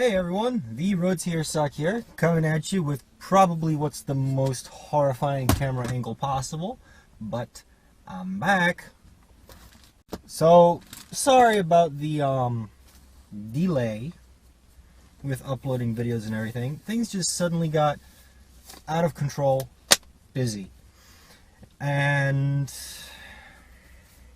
Hey everyone, the Roads Here Suck here, coming at you with probably what's the most horrifying camera angle possible, but I'm back. So, sorry about the delay with uploading videos and everything. Things just suddenly got out of control, busy, and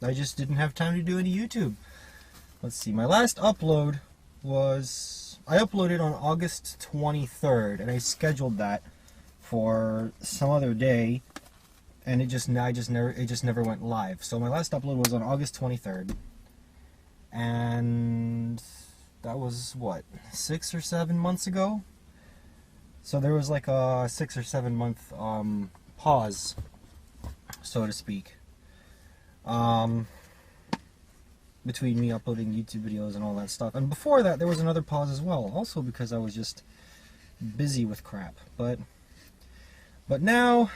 I just didn't have time to do any YouTube. Let's see, my last upload was, I uploaded on August 23rd, and I scheduled that for some other day, and it just never went live. So my last upload was on August 23rd, and that was what, 6 or 7 months ago. So there was like a 6 or 7 month pause, so to speak, between me uploading YouTube videos and all that stuff. And before that, there was another pause as well, also because I was just busy with crap. But now,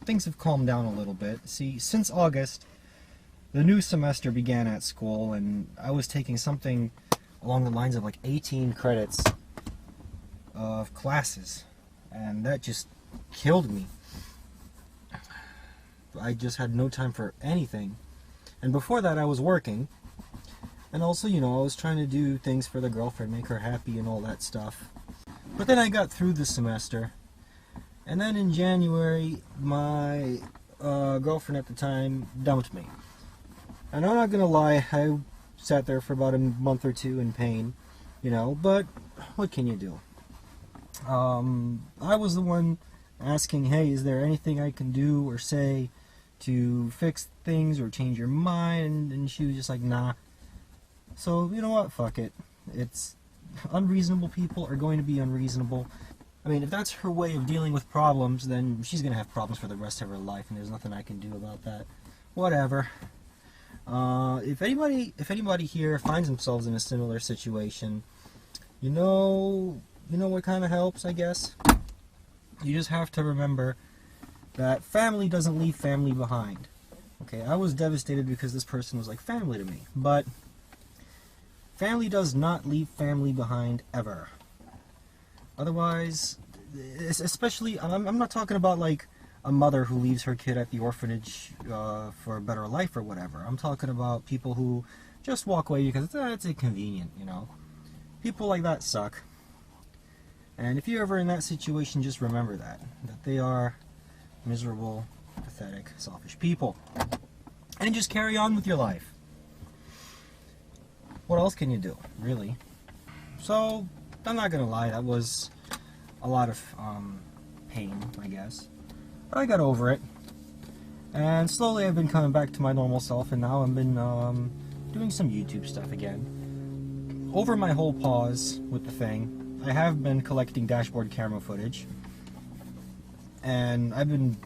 things have calmed down a little bit. See, since August, the new semester began at school, and I was taking something along the lines of like 18 credits of classes, and that just killed me. I just had no time for anything. And before that, I was working, and also, you know, I was trying to do things for the girlfriend, make her happy and all that stuff. But then I got through the semester, and then in January, my girlfriend at the time dumped me. And I'm not gonna lie, I sat there for about a month or two in pain, you know, but what can you do? I was the one asking, hey, is there anything I can do or say to fix things or change your mind? And she was just like, nah. So, you know what, fuck it. It's unreasonable people are going to be unreasonable. I mean, if that's her way of dealing with problems, then she's gonna have problems for the rest of her life, and there's nothing I can do about that. Whatever. If anybody here finds themselves in a similar situation, you know what kind of helps, I guess? You just have to remember that family doesn't leave family behind. Okay, I was devastated because this person was like family to me, but family does not leave family behind ever. Otherwise, especially, I'm not talking about like a mother who leaves her kid at the orphanage for a better life or whatever. I'm talking about people who just walk away because it's inconvenient, you know. People like that suck. And if you're ever in that situation, just remember that they are miserable, pathetic, selfish people. And just carry on with your life. What else can you do, really? So, I'm not gonna lie, that was a lot of pain, I guess. But I got over it. And slowly I've been coming back to my normal self, and now I've been doing some YouTube stuff again. Over my whole pause with the thing, I have been collecting dashboard camera footage. And I've been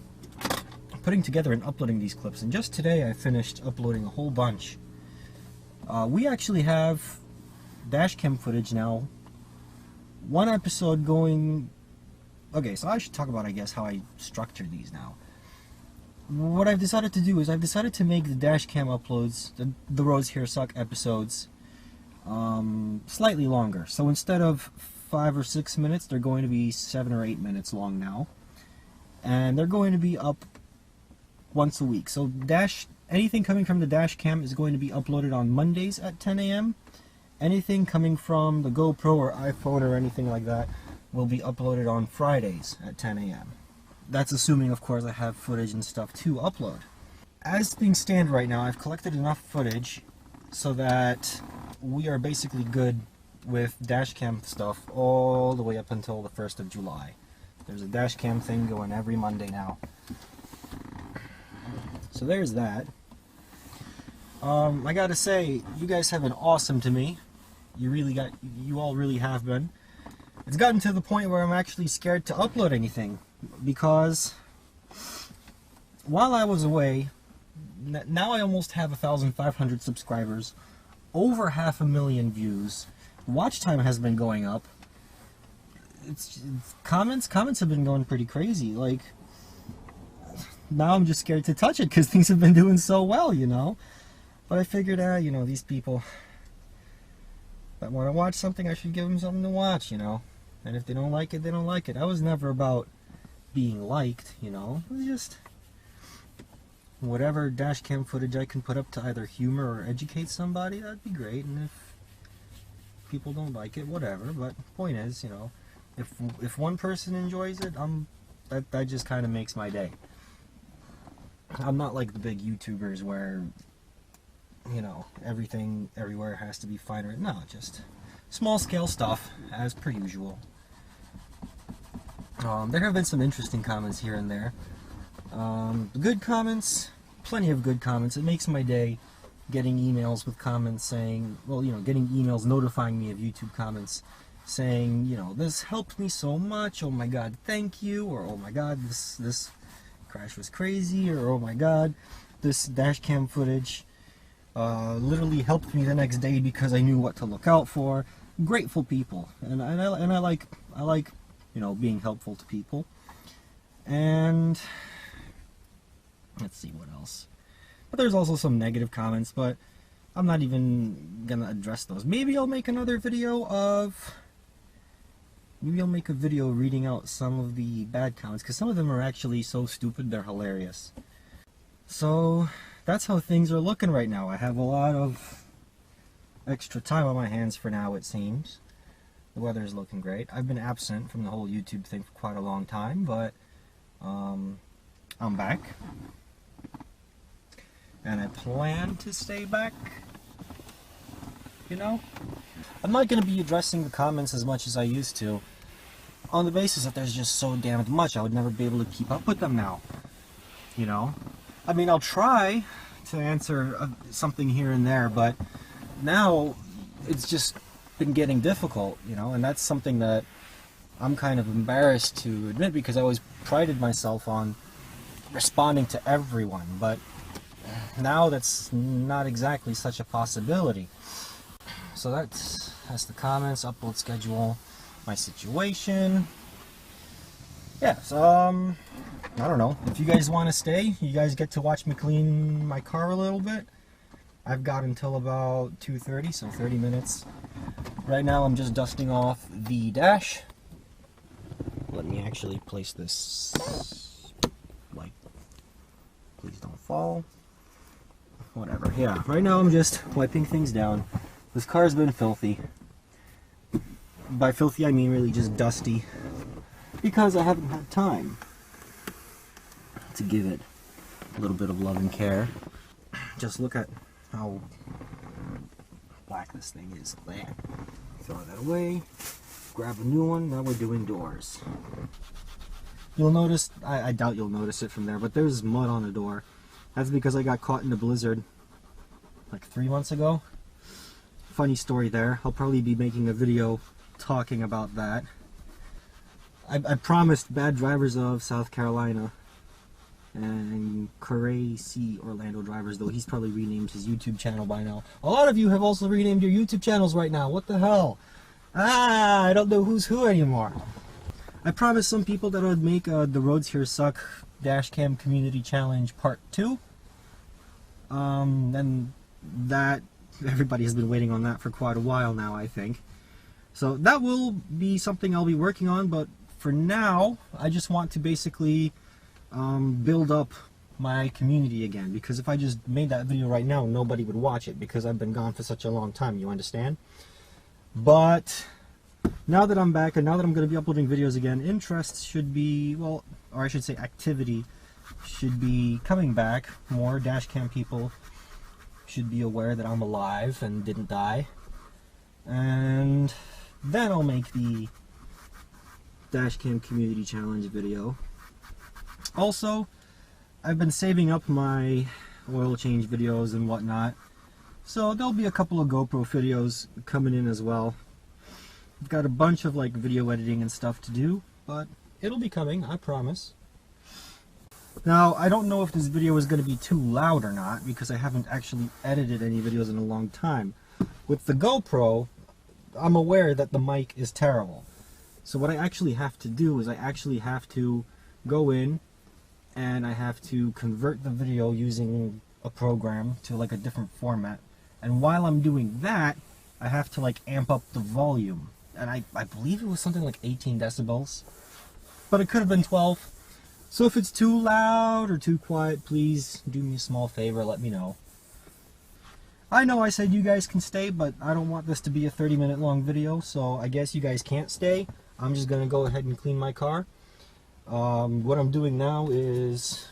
putting together and uploading these clips, and just today I finished uploading a whole bunch. We actually have dashcam footage now. One episode going... Okay, so I should talk about, I guess, how I structure these now. What I've decided to do is I've decided to make the dashcam uploads, the Roads Here Suck episodes, slightly longer. So instead of 5 or 6 minutes, they're going to be 7 or 8 minutes long now. And they're going to be up once a week. So anything coming from the dash cam is going to be uploaded on Mondays at 10 a.m. Anything coming from the GoPro or iPhone or anything like that will be uploaded on Fridays at 10 a.m. That's assuming, of course, I have footage and stuff to upload. As things stand right now, I've collected enough footage so that we are basically good with dash cam stuff all the way up until the 1st of July. There's a dash cam thing going every Monday now. So there's that. I gotta say, you guys have been awesome to me. You all really have been. It's gotten to the point where I'm actually scared to upload anything, because while I was away, now I almost have 1,500 subscribers, over 500,000 views. Watch time has been going up. Comments have been going pretty crazy. Like, now I'm just scared to touch it because things have been doing so well, you know. But I figured, you know, these people, I want to watch something, I should give them something to watch, you know. And if they don't like it, they don't like it. I was never about being liked, you know. It was just whatever dash cam footage I can put up to either humor or educate somebody, that'd be great. And if people don't like it, whatever. But point is, you know, if one person enjoys it, that just kind of makes my day. I'm not like the big YouTubers where, you know, everything everywhere has to be finer. No, just small scale stuff as per usual. There have been some interesting comments here and there. Good comments, plenty of good comments. It makes my day getting emails with comments saying, well, you know, getting emails notifying me of YouTube comments saying, you know, this helped me so much, oh my god, thank you, or oh my god, this crash was crazy, or oh my god, this dash cam footage literally helped me the next day because I knew what to look out for. Grateful people, and I like you know, being helpful to people. And let's see what else. But there's also some negative comments, but I'm not even gonna address those. Maybe I'll make another video of. Maybe I'll make a video reading out some of the bad comments, because some of them are actually so stupid they're hilarious. So that's how things are looking right now. I have a lot of extra time on my hands for now, it seems. The weather is looking great. I've been absent from the whole YouTube thing for quite a long time, but I'm back. And I plan to stay back, you know? I'm not going to be addressing the comments as much as I used to, on the basis that there's just so damn much. I would never be able to keep up with them now, you know? I mean, I'll try to answer something here and there, but now it's just been getting difficult, you know? And that's something that I'm kind of embarrassed to admit, because I always prided myself on responding to everyone, but now that's not exactly such a possibility. So that's the comments, upload schedule, my situation. Yeah, so I don't know. If you guys want to stay, you guys get to watch me clean my car a little bit. I've got until about 2:30, so 30 minutes. Right now I'm just dusting off the dash. Let me actually place this, like, please don't fall. Whatever, yeah. Right now I'm just wiping things down. This car's been filthy. By filthy I mean really just dusty, because I haven't had time to give it a little bit of love and care. Just look at how black this thing is. There. Throw that away. Grab a new one. Now we're doing doors. You'll notice, I doubt you'll notice it from there, but there's mud on the door. That's because I got caught in a blizzard like 3 months ago. Funny story there. I'll probably be making a video talking about that. I promised Bad Drivers of South Carolina and Crazy Orlando Drivers, though he's probably renamed his YouTube channel by now. A lot of you have also renamed your YouTube channels right now. What the hell? I don't know who's who anymore. I promised some people that I would make the Roads Here Suck Dashcam Community Challenge Part 2. And that, everybody has been waiting on that for quite a while now, I think. So that will be something I'll be working on, but for now, I just want to basically build up my community again, because if I just made that video right now, nobody would watch it, because I've been gone for such a long time, you understand? But now that I'm back, and now that I'm going to be uploading videos again, interest should be, well, or I should say activity should be coming back. More dashcam people should be aware that I'm alive and didn't die. And then I'll make the Dashcam Community Challenge video. Also, I've been saving up my oil change videos and whatnot, so there'll be a couple of GoPro videos coming in as well. I've got a bunch of like video editing and stuff to do, but it'll be coming, I promise. Now, I don't know if this video is going to be too loud or not, because I haven't actually edited any videos in a long time. With the GoPro, I'm aware that the mic is terrible. So what I actually have to do is I actually have to go in and I have to convert the video using a program to like a different format. And while I'm doing that, I have to like amp up the volume. And I believe it was something like 18 decibels. But it could have been 12. So if it's too loud or too quiet, please do me a small favor, let me know. I know I said you guys can stay, but I don't want this to be a 30-minute long video, so I guess you guys can't stay. I'm just going to go ahead and clean my car. What I'm doing now is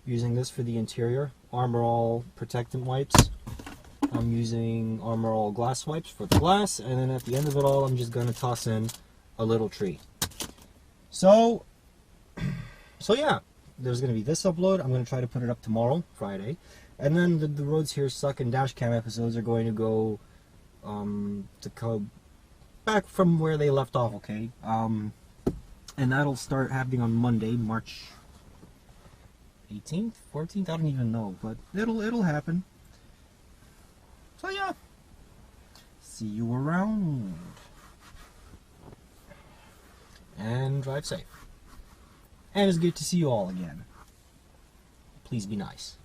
using this for the interior, Armor All protectant wipes. I'm using Armor All glass wipes for the glass, and then at the end of it all, I'm just going to toss in a little tree. So yeah, there's going to be this upload. I'm going to try to put it up tomorrow, Friday. And then the Roads Here Suck and Dashcam episodes are going to go back from where they left off, okay? And that'll start happening on Monday, March 18th, 14th, I don't even know, but it'll happen. So yeah, see you around. And drive safe. And it's good to see you all again. Please be nice.